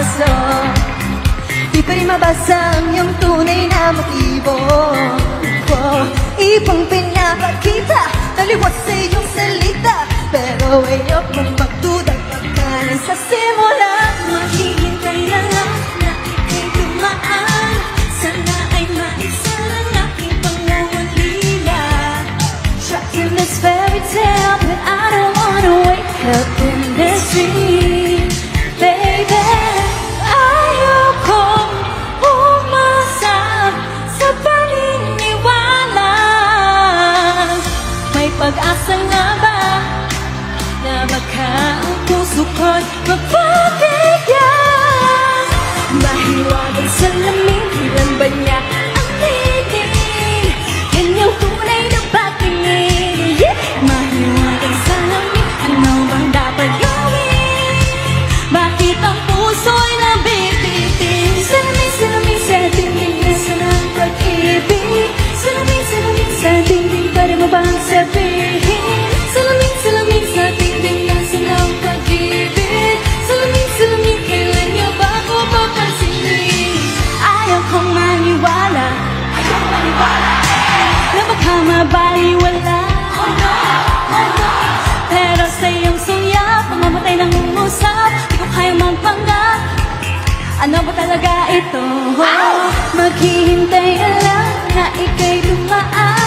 aso. Di pa rin mabasa ang iyong tunay na motibo. Ibang pinapakita, taliwas sa iyong salita, pero ayok mong magduda pagkanan sa simula. Maghihintay na lang na ika'y dumaan, sana ay maisa lang aking pangungulila. Trapped in this fairy tale, but I don't wanna wake up in this dream, baby. Ayokong umasa sa paniniwala. May pag-asa nga ba na baka ang puso ko'y mapagbigyan? Mahiwagang salamin, ilan ba niya ang tinig? Yan yung tunay na patingin. Mahiwagang salamin, ano bang dapat gawin? Bakit ang puso'y nabibitin? Salamin, salamin sa dingding na sanang pag-ibig. Salamin, salamin sa dingding, pwede mo bang sabihin? Salamin, salamin sa dingding na sanang pag-ibig. Salamin, salamin, kailan niyo ba ako papansinin? Ayaw kong maniwala, Na baka mabaliwala. oh no, oh no. Pero sa iyong suyap, pamamatay ng umusap, di ko kayang magpanggap. Ano ba talaga ito? Maghihintay na lang na ika'y dumaan.